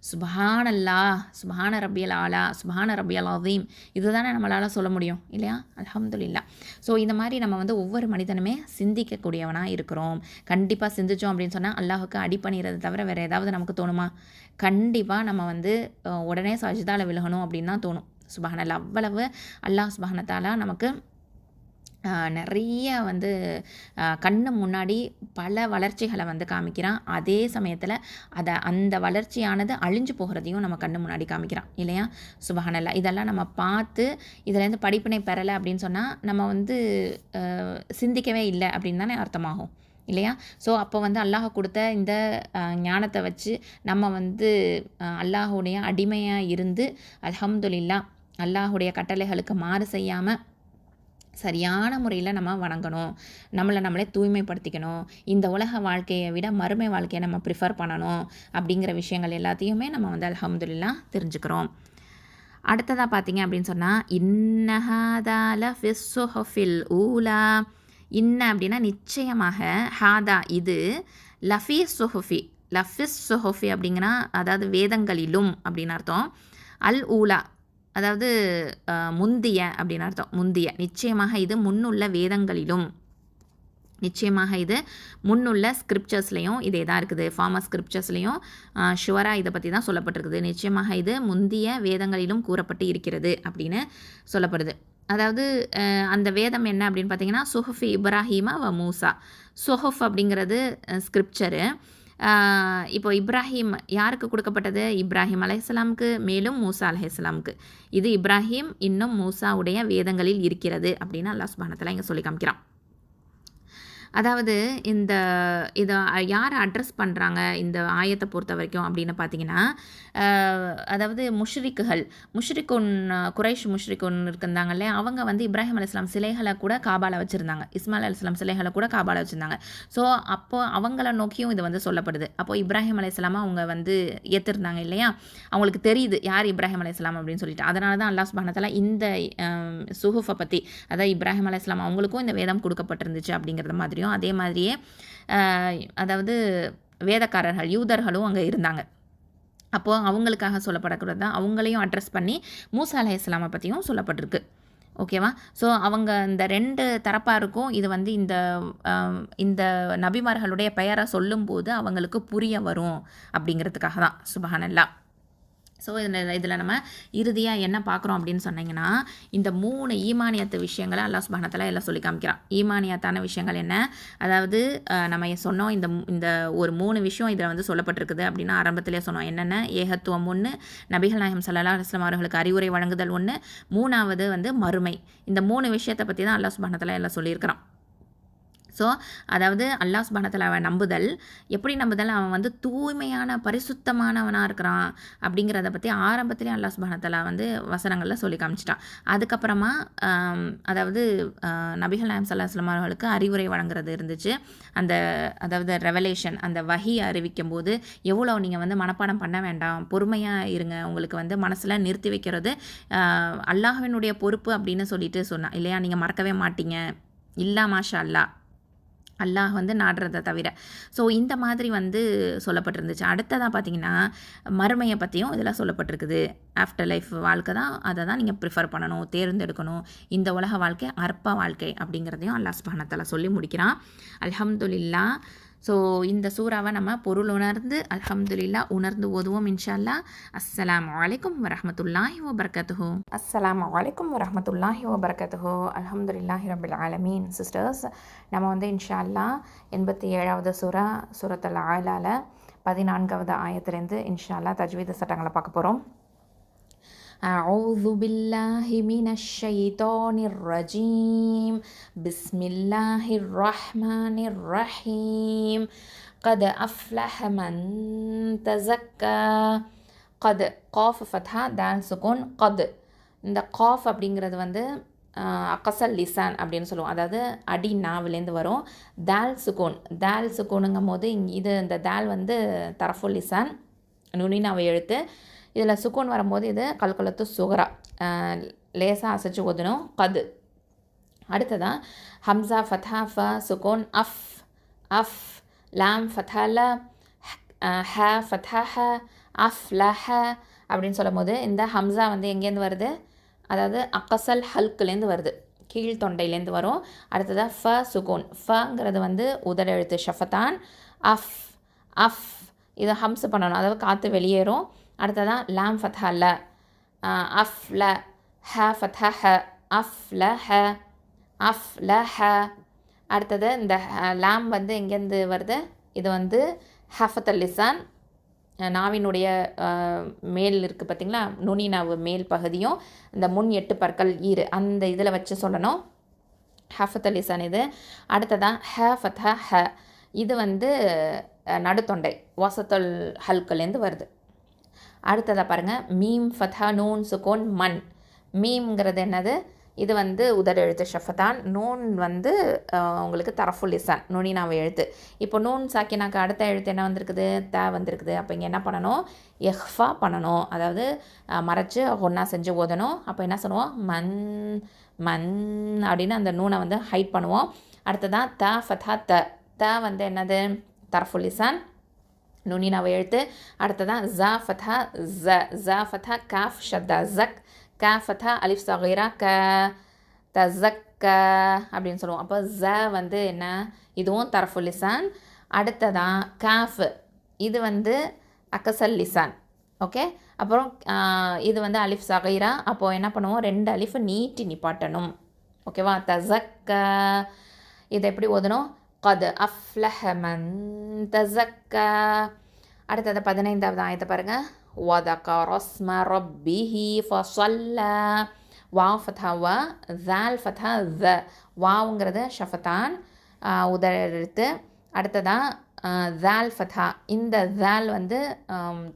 சுப்ஹானல்லாஹ், சுப்ஹான ரப்பியல் ஆலா, சுப்ஹான ரப்பியல் அதீம், இதுதானே நம்மளால் சொல்ல முடியும் இல்லையா. அல்ஹம்துலில்லாஹ். ஸோ இந்த மாதிரி நம்ம வந்து ஒவ்வொரு மனிதனுமே சிந்திக்கக்கூடியவனாக இருக்கிறோம். கண்டிப்பாக சிந்தித்தோம் அப்படின்னு சொன்னால் அல்லாஹுக்கு அடிபணிகிறத தவிர வேறு ஏதாவது நமக்கு தோணுமா? கண்டிப்பாக நம்ம வந்து உடனே சஜ்தால விழுகணும் அப்படின்னு தான் தோணும். சுப்ஹானல்லாஹ். அவ்வளவு அல்லாஹ் சுப்ஹானஹு வ தஆலா நமக்கு நிறைய வந்து கண்ணு முன்னாடி பல வளர்ச்சிகளை வந்து காமிக்கிறான். அதே சமயத்தில் அந்த வளர்ச்சியானது அழிஞ்சு போகிறதையும் நம்ம கண்ணு முன்னாடி காமிக்கிறான் இல்லையா. சுப்ஹானல்லாஹ். இதெல்லாம் நம்ம பார்த்து இதிலேருந்து படிப்பினை பெறலை அப்படின்னு சொன்னால் நம்ம வந்து சிந்திக்கவே இல்லை அப்படின்னு தானே அர்த்தமாகும் இல்லையா. ஸோ அப்போ வந்து அல்லாஹ் கொடுத்த இந்த ஞானத்தை வச்சு நம்ம வந்து அல்லாஹுடைய அடிமையாக இருந்து அல்ஹம்துலில்லாஹ் அல்லாஹுடைய கட்டளைகளுக்கு மாறு செய்யாமல் சரியான முறையில் நம்ம வணங்கணும். நம்மளே தூய்மைப்படுத்திக்கணும். இந்த உலக வாழ்க்கையை விட மறுமை வாழ்க்கையை நம்ம ப்ரிஃபர் பண்ணணும். அப்படிங்கிற விஷயங்கள் எல்லாத்தையுமே நம்ம வந்து அல்ஹம்துலில்லாஹ் தெரிஞ்சுக்கிறோம். அடுத்ததாக பார்த்தீங்க அப்படின்னு சொன்னால் இன்னஹாதா லஃபிஸ் ஸுஹுஃபில் ஊலா. இன்ன அப்படின்னா நிச்சயமாக, ஹாதா இது, லஃபீஸ் ஸுஹுஃபி அப்படிங்கன்னா அதாவது வேதங்களிலும் அப்படின்னு அர்த்தம். அல் ஊலா அதாவது முந்திய அப்படின்னு அர்த்தம். முந்திய, நிச்சயமாக இது முன்னுள்ள வேதங்களிலும், நிச்சயமாக இது முன்னுள்ள ஸ்கிரிப்சர்ஸ்லையும் இதே தான் இருக்குது. ஃபார்மர் ஸ்கிரிப்சர்ஸ்லையும் ஷுவராக இதை பற்றி தான் சொல்லப்பட்டிருக்குது. நிச்சயமாக இது முந்திய வேதங்களிலும் கூறப்பட்டு இருக்கிறது அப்படின்னு சொல்லப்படுது. அதாவது அந்த வேதம் என்ன அப்படின்னு பார்த்தீங்கன்னா சுஹுஃபி இப்ராஹீமா வ மூசா. சுஹுஃப் அப்படிங்கிறது ஸ்கிரிப்சரு. இப்போ இப்ராஹிம் யாருக்கு கொடுக்கப்பட்டது? இப்ராஹிம் அலைஹிஸ்ஸலாமுக்கு, மேலும் மூசா அலைஹிஸ்ஸலாமுக்கு. இது இப்ராஹிம் இன்னும் மூசாவுடைய வேதங்களில் இருக்கிறது அப்படின்னு அல்லாஹ் சுப்ஹானஹு வ தஆலா இங்கே சொல்லி காமிக்கிறான். அதாவது இதை யாரை அட்ரஸ் பண்ணுறாங்க இந்த ஆயத்தை பொறுத்த வரைக்கும் அப்படின்னு பார்த்தீங்கன்னா, அதாவது முஷ்ரிக்குன் குறைஷ் முஷ்ரிக்குன் இருந்தாங்கல்ல, அவங்க வந்து இப்ராஹிம் அலைஹிஸ்ஸலாம் சிலைகளை கூட காபால வச்சுருந்தாங்க. இஸ்மாயில் அலைஹிஸ்ஸலாம் சிலைகளை கூட காபால வச்சுருந்தாங்க. ஸோ அப்போது அவங்கள நோக்கியும் இது வந்து சொல்லப்படுது. அப்போது இப்ராஹிம் அலைஹிஸ்ஸலாமை அவங்க வந்து ஏற்றிருந்தாங்க இல்லையா. அவங்களுக்கு தெரியுது யார் இப்ராஹிம் அலைஹிஸ்ஸலாம் அப்படின்னு சொல்லிட்டு. அதனால தான் அல்லாஹ் சுப்ஹானஹு வ தஆலா இந்த சுஹுஃபை பற்றி, அதாவது இப்ராஹிம் அலைஹிஸ்ஸலாம் அவங்களுக்கும் இந்த வேதம் கொடுக்கப்பட்டிருந்துச்சு அப்படிங்கிறது மாதிரியும், அதே மாதிரியே அதாவது வேதக்காரர்கள் யூதர்களும் அங்கே இருந்தாங்க. அப்போது அவங்களுக்காக சொல்லப்படக்கூடாது தான், அவங்களையும் அட்ரஸ் பண்ணி மூசா அலைஹிஸ்ஸலாமை பற்றியும் சொல்லப்பட்டிருக்கு. ஓகேவா. ஸோ அவங்க இந்த 2 தரப்பாக இருக்கும். இது வந்து இந்த நபிமார்களுடைய பெயரை சொல்லும்போது அவங்களுக்கு புரிய வரும் அப்படிங்கிறதுக்காக தான். சுப்ஹானல்லாஹ். ஸோ இதில் நம்ம இறுதியாக என்ன பார்க்குறோம் அப்படின்னு சொன்னிங்கன்னா, இந்த 3 ஈமானியத்து விஷயங்களை அல்லாஹ் சுப்ஹானஹு வ தஆலா எல்லாம் சொல்லி காமிக்கிறான். ஈமானியத்தான விஷயங்கள் என்ன? அதாவது நம்ம சொன்னோம் இந்த ஒரு 3 விஷயம் இதில் வந்து சொல்லப்பட்டிருக்குது அப்படின்னு ஆரம்பத்திலே சொன்னோம். என்னென்ன? ஏகத்துவம் 1, நபிகள் நாயகம் ஸல்லல்லாஹு அலைஹி வஸல்லம் அவர்களுக்கு அறிவுரை வழங்குதல் 1, 3வது வந்து மறுமை. இந்த 3 விஷயத்தை பற்றி தான் அல்லாஹ் சுப்ஹானஹு வ தஆலா எல்லாம் சொல்லியிருக்கிறான். ஸோ அதாவது அல்லாஹ் சுப்ஹானஹு வ தஆலாவை நம்புதல், எப்படி நம்புதல், அவன் வந்து தூய்மையான பரிசுத்தமானவனாக இருக்கிறான் அப்படிங்கிறத பற்றி ஆரம்பத்திலே அல்லாஹ் சுப்ஹானஹு வ தஆலா வந்து வசனங்களில் சொல்லி காமிச்சிட்டான். அதுக்கப்புறமா அதாவது நபிகள் நாயகம் ஸல்லல்லாஹு அலைஹி வஸல்லம் அவர்களுக்கு அறிவுரை வழங்குறது இருந்துச்சு. அந்த அதாவது ரெவலேஷன், அந்த வஹி அறிவிக்கும் போது எவ்வளோ நீங்கள் வந்து மனப்பாடம் பண்ண வேண்டாம், பொறுமையாக இருங்க, உங்களுக்கு வந்து மனசில் நிறுத்தி வைக்கிறது அல்லாஹ்வினுடைய பொறுப்பு அப்படின்னு சொல்லிட்டு சொன்னான் இல்லையா. நீங்கள் மறக்கவே மாட்டீங்க, இல்லா மாஷா அல்லாஹ், அல்லாஹ் வந்து நாடுறதை தவிர. ஸோ இந்த மாதிரி வந்து சொல்லப்பட்டிருந்துச்சு. அடுத்ததாக பார்த்தீங்கன்னா மறுமையை பற்றியும் இதில் சொல்லப்பட்டிருக்குது. ஆஃப்டர் லைஃப் வாழ்க்கை தான், அதை தான் நீங்கள் ப்ரிஃபர் பண்ணணும், தேர்ந்தெடுக்கணும். இந்த உலக வாழ்க்கை அற்ப வாழ்க்கை அப்படிங்கிறதையும் அல்லாஹ் சுப்ஹானஹு வ தஆலா சொல்லி முடிக்கிறான். அல்ஹம்துலில்லாஹ். ஸோ இந்த சூறாவை நம்ம பொருள் உணர்ந்து அல்ஹம்துலில்லாஹ் உணர்ந்து ஓதுவோம் இன்ஷா அல்லாஹ். அஸ்ஸலாமு அலைக்கும் வரஹ்மத்துல்லாஹி வபரகாத்துஹு. அஸ்ஸலாமு அலைக்கும் வரஹ்மத்துல்லாஹி வபரகாத்துஹு. அல்ஹம்துலில்லாஹி ரப்பில் ஆலமீன். சிஸ்டர்ஸ், நம்ம வந்து இன்ஷா அல்லாஹ் 87வது சூரத்துல் ஆலால 14வது ஆயத்திலேருந்து இன்ஷா அல்லாஹ் தஜ்வீத் சட்டங்களை பார்க்க போகிறோம். أعوذ بالله من الشيطان الرجيم. بسم الله الرحمن الرحيم. قد أفلح من تزكى. قد قاف فتحة دال سكون قد. இந்த காஃப் அப்படிங்கிறது வந்து அக்கசல் லிசான் அப்படின்னு சொல்லுவோம். அதாவது அடி நாவிலேருந்து வரும். தால் சுக்கூனுங்கும் போது இது இந்த தால் வந்து தரஃபுல் லிசான், நுனினாவை எழுத்து. இதில் சுக்கூன் வரும்போது இது கல்கலத்து சுகரா, லேசாக அசைச்சு ஓதணும். கது. அடுத்ததான் ஹம்சா ஃபத்ஹா ஃப சுக்கூன் அஃப் அஃப், லாம் ஃபத்ஹா ல, ஹ ஃபத்ஹா ஹ, அஃப் ல ஹ அப்படின்னு சொல்லும் போது இந்த ஹம்சா வந்து எங்கேருந்து வருது, அதாவது அக்கசல் ஹல்க்குலேருந்து வருது, கீழ் தொண்டையிலேருந்து வரும். அடுத்ததாக ஃப சுக்கூன். ஃபங்கிறது வந்து உதட எழுத்து ஷஃபத்தான். அஃப் அஃப் இதை ஹம்ஸ் பண்ணணும், அதாவது காற்று வெளியேறும். அடுத்ததான் லாம் ஃபத்ஹா ல, அஃப் ல, ஹ ஃபத்ஹா ஹ, அஃப் ல ஹ, அஃப் ல ஹ. அடுத்தது இந்த லாம் வந்து எங்கேருந்து வருது, இது வந்து ஹஃபத்தல் லிசான், நாவினுடைய மேல் இருக்குது பார்த்திங்களா, நுனி நாவு மேல் பகுதியும் இந்த முன் 8 பற்கள் ஈறு அந்த இதில் வச்சு சொல்லணும். ஹஃபத்தல் லிசான் இது. அடுத்ததான் ஹ ஃபத்ஹா ஹ, இது வந்து நடுத்தொண்டை வசத்தல் ஹல்குலேருந்து வருது. அடுத்ததாக பாருங்கள், மீம் ஃபத்ஹா நூன் சுகோன் மண். மீம்ங்கிறது என்னது, இது வந்து உதட எழுத்து ஷஃபத்தான். நூன் வந்து உங்களுக்கு தரஃபுல் லிசான், நுனினாவை எழுத்து. இப்போ நூன் சாக்கினாக்கு அடுத்த எழுத்து என்ன வந்திருக்குது, த வந்திருக்குது. அப்போ இங்கே என்ன பண்ணணும், எஹ்ஃபா பண்ணணும், அதாவது மறைச்சு ஒன்றா செஞ்சு ஓதணும். அப்போ என்ன சொல்லுவோம், மண் மண் அப்படின்னு அந்த நூனை வந்து ஹைட் பண்ணுவோம். அடுத்ததான் த ஃபத்ஹா த, த வந்து என்னது தரஃபுல் லிசான், நுனினாவை எழுத்து. அடுத்ததான் ஜா ஃபத்ஹா ஜ, ஜா ஃபத்ஹா காஃப் ஷத்தா ஜக், கா ஃபத்ஹா அலிஃப் சகீரா க, தஸக்க அப்படின்னு சொல்லுவோம். அப்போ ஜ வந்து என்ன, இதுவும் தரஃபுல் லிசான். அடுத்ததான் காஃப், இது வந்து அக்கசல் லிசான். ஓகே, அப்புறம் இது வந்து அலிஃப் சகீரா. அப்போது என்ன பண்ணுவோம், 2 அலிஃப் நீட்டி நிப்பாட்டணும். ஓகேவா. தஸக்க இதை எப்படி ஓதணும், قد أفلح من تزكى. அடுத்தது 15வது ஆயத்தை பாருங்கள். وذكر اسم ربه فصلى. வாவ் ஃபத்ஹா வ, ஜால் ஃபத்ஹா த. வாவுங்கிறது ஷஃபத்தான், உதட எழுத்து. அடுத்ததான் ஜால் ஃபத்ஹா, இந்த ஜால் வந்து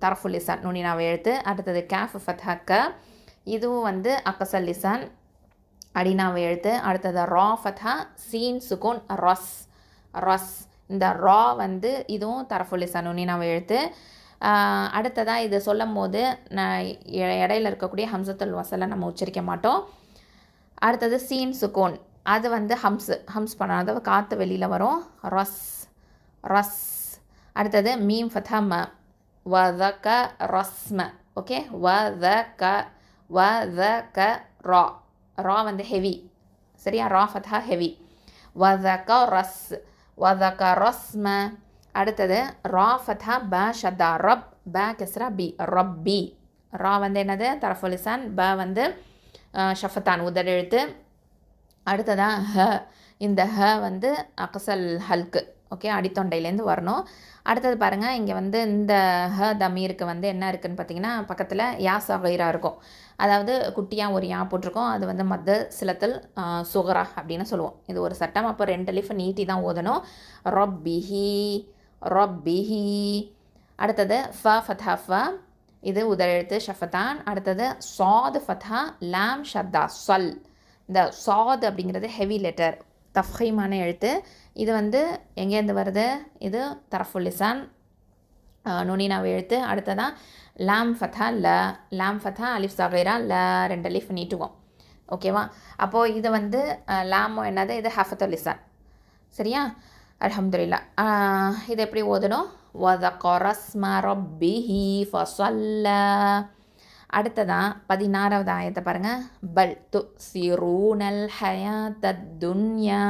தரஃபுல் லிசான், நுனினாவை எழுத்து. அடுத்தது கேஃப் ஃபத்ஹா க, இதுவும் வந்து அக்கசல் லிசான், அடினாவை எழுத்து. அடுத்தது ரா ஃபத்ஹா சீன் சுகூன் ரஸ், ரஸ். இந்த ரா வந்து இதுவும் தரஃபுல் லிசான், நுனினாவை எழுத்து. அடுத்ததாக இது சொல்லும் போது நான் இடையில இருக்கக்கூடிய ஹம்சத்துல் வசலை நம்ம உச்சரிக்க மாட்டோம். அடுத்தது சீன் சுகோன், அது வந்து ஹம்ஸ் பண்ணணும், அதாவது காற்று வெளியில் வரும். ரஸ் ரஸ். அடுத்தது மீம் ஃபத்ஹா ம, வதக ரஸ்ம. ஓகே, வதக ரா, ரா வந்து ஹெவி, சரியா, ரா ஃபத்ஹா ஹெவி. வதக ரஸ், வதக ரஸ்ம. அடுத்தது ரா ஃபத்ஹா ப ஷத்தா ரப், ப கெஸ்ரா பி, ரப்பி. ரா வந்து என்னது தரஃபுல் லிசான், ப வந்து ஷஃபத்தான், உதட எழுத்து. அடுத்ததான் ஹ, இந்த ஹ வந்து அக்சல் ஹல்க்கு. ஓகே, அடித்தொண்டையிலேருந்து வரணும். அடுத்தது பாருங்கள், இங்கே வந்து இந்த ஹ தமீருக்கு வந்து என்ன இருக்குதுன்னு பார்த்தீங்கன்னா பக்கத்தில் யா சகைரா இருக்கும். அதாவது குட்டியாக ஒரு யா போட்டிருக்கோம். அது வந்து மத்த சிலத்தில் சுகரா அப்படின்னு சொல்லுவோம். இது ஒரு சட்டம். அப்போ 2 அலிஃப் நீட்டி தான் ஓதணும். ரொப்பிஹி ரொப்பிஹி. அடுத்தது ஃப ஃபத்ஹா ஃப, இது உதரெழுத்து ஷஃபத்தான். அடுத்தது சாது ஃபத்ஹா லாம் ஷத்தா சொல். இந்த சாது அப்படிங்கிறது ஹெவி லெட்டர், தஃப்ஹீமான எழுத்து. இது வந்து எங்கேருந்து வருது? இது தரஃபுல் லிசான் நுனினாவை எழுத்து. அடுத்ததான் லாம் ஃபத்ஹா ல, லாம் ஃபத்ஹா அலிஃப் சகைரா ல, 2 அலிஃப் நீட்டுவோம். ஓகேவா? அப்போது இது வந்து லாமோ என்னது? இது ஹஃபத்துல் லிசான். சரியா? அல்ஹம்துலில்லாஹ். இது எப்படி ஓதணும்? வதக்கர ஸ்ம ரப்பிஹி ஃபஸல்லா. அடுத்ததான் 16வது ஆயத்தை பாருங்கள். பல் துஸிரூனல் ஹயாத்தத் துன்யா.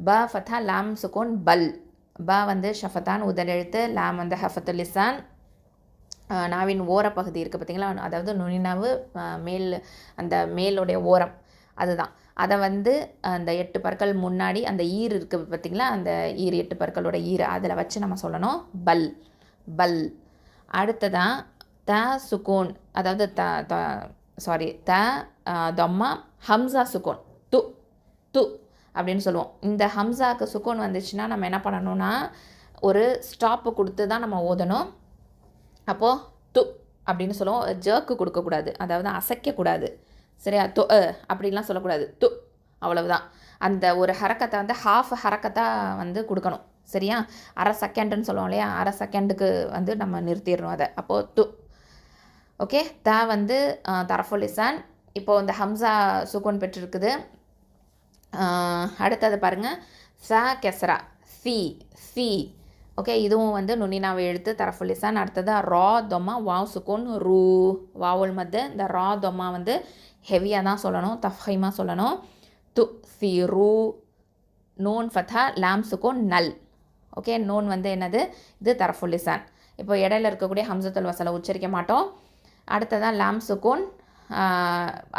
ப ஃபத்ஹா லாம் சுக்கூன் பல். ப வந்து ஷஃபத்தான் உதல் எழுத்து, லாம் வந்து ஹஃபத்துல் லிசான். நாவின் ஓரப்பகுதி இருக்குது பார்த்தீங்களா, அதாவது நுனிநாவு மேல், அந்த மேலுடைய ஓரம் அதுதான். அதை வந்து அந்த 8 பற்கள் முன்னாடி அந்த ஈர் இருக்குது பார்த்திங்களா, அந்த ஈர் 8 பற்களோட ஈர் அதில் வச்சு நம்ம சொல்லணும் பல் பல். அடுத்ததான் த சுக்கூன், அதாவது த தொம்மா ஹம்சா சுக்கூன் து து அப்படின்னு சொல்லுவோம். இந்த ஹம்சாவுக்கு சுக்கூன் வந்துச்சுன்னா நம்ம என்ன பண்ணணும்னா ஒரு ஸ்டாப்பு கொடுத்து தான் நம்ம ஓதணும். அப்போது து அப்படின்னு சொல்லுவோம். ஜர்க்கு கொடுக்கக்கூடாது, அதாவது அசைக்கக்கூடாது. சரியா? து அப்படிலாம் சொல்லக்கூடாது. து அவ்வளவுதான். அந்த ஒரு ஹரக்கத்தை வந்து ஹாஃப் ஹரக்கத்தாக வந்து கொடுக்கணும். சரியா? அரை செகண்டுன்னு சொல்லுவோம் இல்லையா, அரை செகண்டுக்கு வந்து நம்ம நிறுத்திடணும் அதை. அப்போது து. ஓகே, த வந்து தரஃபுல் லிசான். இப்போது இந்த ஹம்சா சுக்கூன் பெற்றிருக்குது. அடுத்தது பாருங்கள், ச கெஸ்ரா சி சி. ஓகே, இதுவும் வந்து நுனினாவை எழுத்து தரஃபுல் லிசான். அடுத்தது ரா தொம்மா வாவ் சுக்கூன் ரூ, வாவுல் மத்து. இந்த ரா தொம்மா வந்து ஹெவியாக தான் சொல்லணும், தஃப்ஹீமாக சொல்லணும். து சி ரூ. நூன் ஃபத்ஹா லாம் சுக்கூன் நல். ஓகே, நூன் வந்து என்னது? இது தரஃபுல் லிசான். இப்போ இடையில இருக்கக்கூடிய ஹம்சத்துல் வசலை உச்சரிக்க மாட்டோம். அடுத்ததான் லாம் சுக்கூன்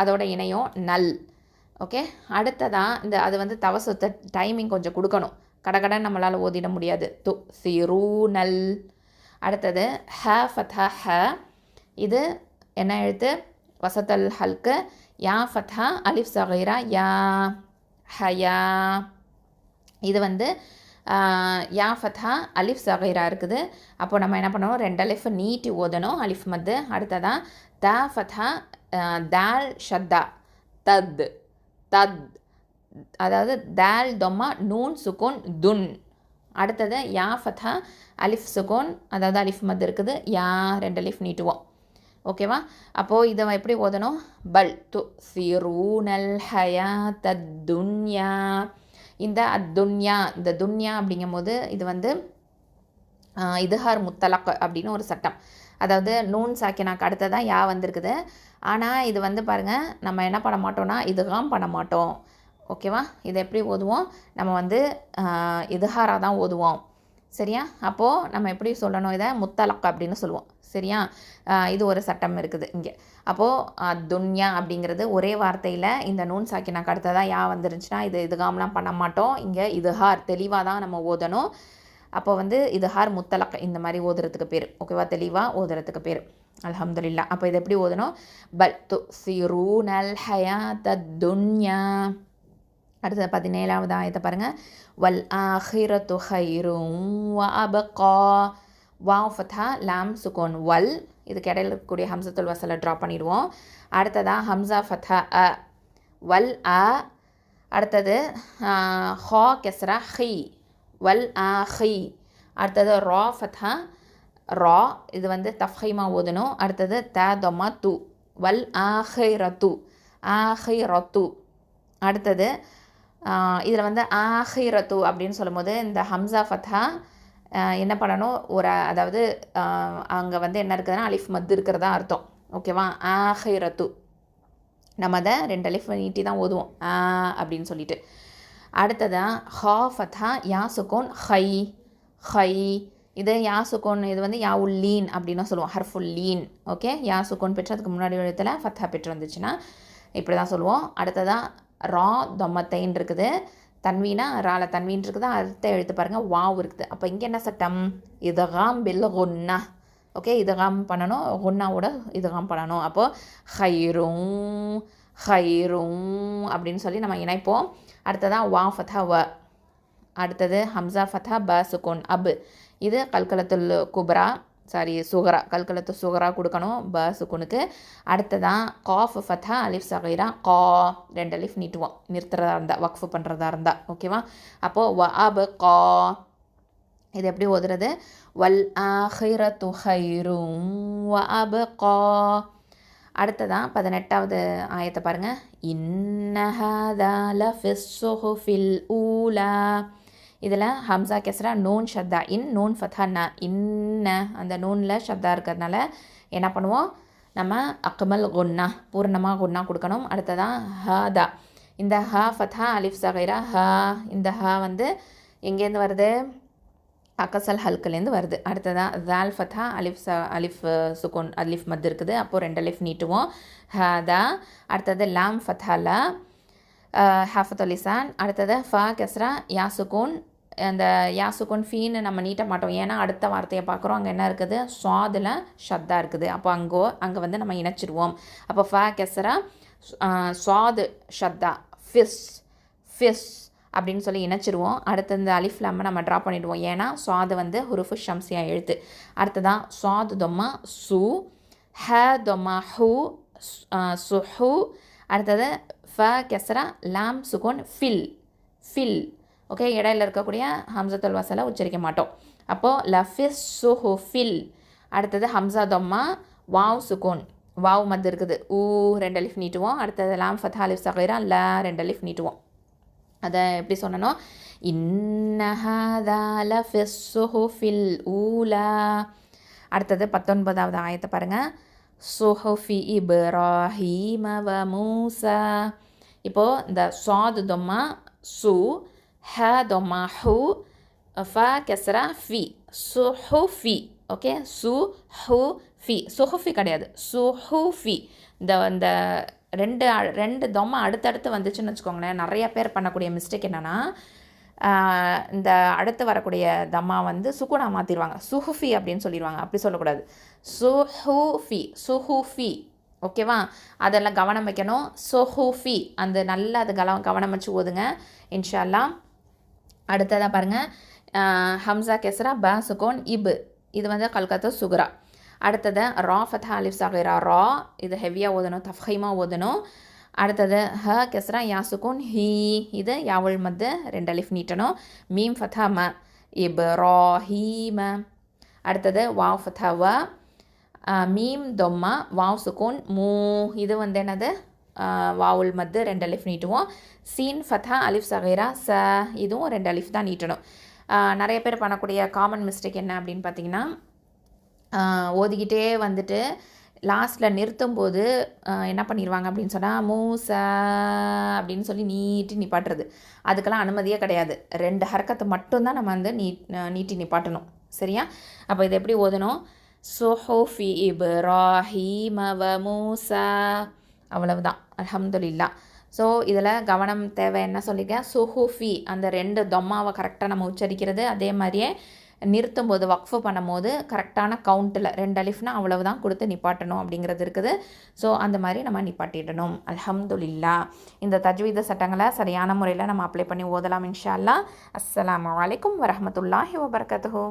அதோட இணையும் நல். ஓகே, அடுத்ததான் இந்த அது வந்து தவசுத்த டைமிங் கொஞ்சம் கொடுக்கணும். கடகடன் நம்மளால் ஓதிட முடியாது. து சி ரூ நல். அடுத்தது ஹ ஃபத்ஹா ஹ, இது என்ன எழுத்து? வசத்தல் ஹல்க்கு. யா ஃபத்ஹா அலிஃப் சகைரா யா ஹயா. இது வந்து யா ஃபத்ஹா அலிஃப் சகைரா இருக்குது. அப்போது நம்ம என்ன பண்ணணும்? 2 அலிஃப் நீட்டி ஓதணும், அலிஃப் மத்து. அடுத்ததான் த ஃபத்ஹா தால் ஷத்தா தத் தத், அதாவது தால் தொம்மா நூன் சுக்கூன் துன். அடுத்தது யா ஃபத்ஹா அலிஃப் சுக்கூன், அதாவது அலிஃப் மத்து இருக்குது, யா 2 அலிஃப் நீட்டுவோம். ஓகேவா? அப்போது இதை எப்படி ஓதணும்? பல் து சிரூனல் ஹயாத்தத் துன்யா. இந்த அத்துன்யா, இந்த துன்யா அப்படிங்கும் போது இது வந்து இதுஹார் முத்தலக் அப்படின்னு ஒரு சட்டம். அதாவது நூன் சாக்கினாக்கு அடுத்ததான் யா வந்திருக்குது. ஆனால் இது வந்து பாருங்கள், நம்ம என்ன பண்ண மாட்டோம்னா இதுகாம் பண்ண மாட்டோம். ஓகேவா? இதை எப்படி ஓதுவோம்? நம்ம வந்து இதுஹாராக தான் ஓதுவோம். சரியா? அப்போது நம்ம எப்படி சொல்லணும்? இதை முத்தலக் அப்படின்னு சொல்லுவோம். சரியா? இது ஒரு சட்டம் இருக்குது இங்கே. அப்போது துன்யா அப்படிங்கிறது ஒரே வார்த்தையில் இந்த நூன் சாக்கினாக்கு அடுத்ததாக யா வந்துருந்துச்சுன்னா இது இதுகாம்லாம் பண்ண மாட்டோம். இங்கே இதுஹார் தெளிவாக தான் நம்ம ஓதணும். அப்போ வந்து இதுஹார் முத்தலக் இந்த மாதிரி ஓதுறதுக்கு பேர். ஓகேவா? தெளிவாக ஓதுறதுக்கு பேர். அல்ஹம்துலில்லாஹ். அப்போ இது எப்படி ஓதணும்? பல் து சிரூனல் ஹயாத்தத் துன்யா. அடுத்தது 17வது ஆயத்தை பாருங்கள். வல் ஆஹிரத்து ஹைரும் வ அபகா. வாவ் ஃபத்ஹா லாம் சுக்கூன் வல். இதுக்கு இடையில இருக்கக்கூடிய ஹம்சத்துல் வசலை ட்ராப் பண்ணிடுவோம். அடுத்ததாக ஹம்சா ஃபத்ஹா அ வல் அ. அடுத்தது ஹா கெஸ்ரா ஹி வல் ஆஹி. அடுத்தது ரா ஃபத்ஹா ரா, இது வந்து தஃப்ஹீமாக ஓதணும். அடுத்தது த தொம்மா து வல் ஆஹிரத்து ஆஹிரத்து. அடுத்தது இதில் வந்து ஆஹிரத்து அப்படின்னு சொல்லும்போது இந்த ஹம்சா ஃபத்ஹா என்ன பண்ணணும்? அதாவது அங்கே வந்து என்ன இருக்குதுன்னா அலிஃப் மத்து இருக்கிறதா அர்த்தம். ஓகேவா? ஆஹிரத்து. நம்ம அதை 2 அலிஃப் நீட்டி தான் ஓதுவோம் அப்படின்னு சொல்லிட்டு. அடுத்ததான் ஹா ஃபத்ஹா யா சுக்கூன் ஹை ஹை. இது யா சுக்கூன், இது வந்து யா உல் லீன் அப்படின்னு சொல்லுவோம், ஹர்ஃபுல் லீன். ஓகே, யா சுக்கூன் பெற்று அதுக்கு முன்னாடி எழுத்தில் ஃபத்ஹா பெற்று வந்துச்சுன்னா இப்படி தான் சொல்லுவோம். அடுத்ததான் ரா தொம்மத்தைன் இருக்குது. தன்வீனா ரால தன்வீன் இருக்குது, அடுத்த எழுத்து பாருங்கள் வாவ் இருக்குது. அப்போ இங்கே என்ன சட்டம்? இதகாம் பில் குன்னா. ஓகே, இதகாம் பண்ணணும், குன்னாவோட இதகாம் பண்ணணும். அப்போது ஹைரும் ஹைரும் அப்படின்னு சொல்லி நம்ம இணைப்போம். அடுத்ததான் வா ஃபதா வ, அடுத்தது ஹம்சா ஃபதா ப சுகுன் அப். இது கல்கலத்துல் குப்ரா சுகரா, கல்கலத்து சுகரா கொடுக்கணும் ப சுக்குனுக்கு. அடுத்ததான் காஃப் ஃபதா அலிஃப் சகீரா கா, 2 அலிஃப் நீட்டுவோம் நிறுத்துறதா இருந்தால், வக்ஃபு பண்ணுறதா இருந்தால். ஓகேவா? அப்போது வ அப் கா. இது எப்படி ஓதுறது? வல் ஆஹிரத்து ஹைரும் வ அப் கா. அடுத்ததான் 18வது ஆயத்தை பாருங்கள். இன்ன ஹாதா லஃபிஸ் ஸுஹுஃபில் ஊலா. இதில் ஹம்சா கெஸ்ரா நூன் ஷத்தா இன், நூன் ஃபதா ந, இன்ன அந்த நூனில் ஷத்தா இருக்கிறதுனால என்ன பண்ணுவோம்? நம்ம அக்மல் குன்னா, பூர்ணமாக குன்னா கொடுக்கணும். அடுத்ததான் ஹாதா, இந்த ஹா ஃபதா அலிஃப் சகைரா ஹா, இந்த ஹா வந்து எங்கேருந்து வருது? அக்கசல் ஹல்குலேருந்து வருது. அடுத்ததான் தால் ஃபதா அலிஃப் சுகுன் அலிஃப் மத் இருக்குது, அப்போது 2 அலிஃப் நீட்டுவோம் ஹாதா. அடுத்தது லாம் ஃபதாலா ஹாஃபத்துல் லிசான். அடுத்தது ஃபா கெஸ்ரா யா சுகுன், அந்த யா சுகுன் ஃபீன்னு நம்ம நீட்ட மாட்டோம், ஏன்னா அடுத்த வார்த்தையை பார்க்குறோம், அங்கே என்ன இருக்குது? சுவாதில் ஷத்தா இருக்குது. அப்போ அங்கே வந்து நம்ம இணைச்சிடுவோம். அப்போ ஃபா கெஸ்ரா சுவாது ஷத்தா ஃபிஸ் ஃபிஸ் அப்படின்னு சொல்லி இணைச்சிடுவோம். அடுத்து இந்த அலிஃப் லாமை நம்ம ட்ரா பண்ணிவிடுவோம், ஏன்னா சுவாது வந்து ஹுருஃபு ஷம்சியா எழுத்து. அடுத்ததான் சுவாது தொம்மா சு, ஹ தொம்மா ஹூ சுஹு. அடுத்தது ஃப கெஸ்ரா லாம் சுகுன் ஃபில் ஃபில். ஓகே, இடையில இருக்கக்கூடிய ஹம்சத்துல் வசலை உச்சரிக்க மாட்டோம். அப்போது லஃபிஸ் சுஹு ஃபில். அடுத்தது ஹம்சா தொம்மா வாவ் சுகுன், வாவ் மத் இருக்குது, ஊ 2 அலிஃப் நீட்டுவோம். அடுத்தது லாம் ஃபதா அலிஃப் சகீரா ல 2 அலிஃப் நீட்டுவோம். அதை எப்படி சொன்னனோ, இன்ன ஹாதா லஃபிஸ் ஸுஹுஃபில் ஊலா. அடுத்தது 19வது ஆயத்தை பாருங்கள். சுஹுஃபி இப்ராஹீம வ மூசா. இப்போது இந்த சாது தொம்மா சு, ஹ தொம்மா ஹூ, ஃப கெஸ்ரா ஃபி, சுஹுஃபி. ஓகே, சுஹுஃபி, சுஹுஃபி கிடையாது, சுஹுஃபி. இந்த ரெண்டு தொம்மா அடுத்தடுத்து வந்துச்சுன்னு வச்சுக்கோங்களேன். நிறைய பேர் பண்ணக்கூடிய மிஸ்டேக் என்னென்னா, இந்த அடுத்து வரக்கூடிய தம்மா வந்து சுகுனா மாற்றிடுவாங்க, சுஹுஃபி அப்படின்னு சொல்லிடுவாங்க. அப்படி சொல்லக்கூடாது, சுஹுஃபி சுஹுஃபி. ஓகேவா? அதெல்லாம் கவனம் வைக்கணும். சுஹுஃபி அந்த நல்லா அது கவனம் வச்சு ஓதுங்க இன்ஷா அல்லாஹ். அடுத்ததாக பாருங்கள், ஹம்சா கெஸ்ரா ப சுகோன் இப், இது வந்து கல்கத்தா சுகுரா. அடுத்தது ரா ஃபதா அலிஃப் சகீரா ரா, இது ஹெவியாக ஓதணும், தஃப்ஹீமாக ஓதணும். அடுத்தது ஹ கெஸ்ரா யா சுகூன் ஹீ, இது யாவுல் மத்து 2 அலிஃப் நீட்டணும். மீம் ஃபதா ம இப்ராஹீம. அடுத்தது வாவ் ஃபதா வ, மீம் தொம்மா வாவ் சுகூன் மூ, இது வந்து என்னது? வாவுல் மத்து 2 அலிஃப் நீட்டுவோம். சீன் ஃபதா அலிஃப் சகீரா ச, இதுவும் 2 அலிஃப் தான் நீட்டணும். நிறைய பேர் பண்ணக்கூடிய காமன் மிஸ்டேக் என்ன அப்படின்னு பார்த்தீங்கன்னா, ஓதிக்கிட்டே வந்துட்டு லாஸ்ட்டில் நிறுத்தும்போது என்ன பண்ணிடுவாங்க அப்படின்னு சொன்னால், மூசா அப்படின்னு சொல்லி நிப்பாட்டுறது. அதுக்கெல்லாம் அனுமதியே கிடையாது. 2 ஹர்க்கத்தை மட்டும்தான் நம்ம வந்து நீட்டி நிப்பாட்டணும். சரியா? அப்போ இதை எப்படி ஓதணும்? சுஹுஃபி இப்ராஹீம வ மூசா, அவ்வளவுதான். அல்ஹம்துலில்லாஹ். ஸோ இதில் கவனம் தேவை என்ன சொல்லியிருக்கேன்? சுஹுஃபி அந்த 2 தொம்மாவை கரெக்டாக நம்ம உச்சரிக்கிறது. அதே மாதிரியே நிறுத்தும் போது வக்ஃபு பண்ணும்போது கரெக்டான கவுண்ட்டில் 2 அலிஃப்னா அவ்வளவுதான் கொடுத்து நிப்பாட்டணும் அப்படிங்கிறது இருக்குது. ஸோ அந்த மாதிரி நம்ம நிப்பாட்டிடணும். அல்ஹம்துலில்லாஹ். இந்த தஜ்வீத சட்டங்களை சரியான முறையில் நம்ம அப்ளை பண்ணி ஓதலாம் இன்ஷா அல்லாஹ். அஸ்ஸலாமு அலைக்கும் வரஹ்மத்துல்லாஹி வபரகாத்துஹு.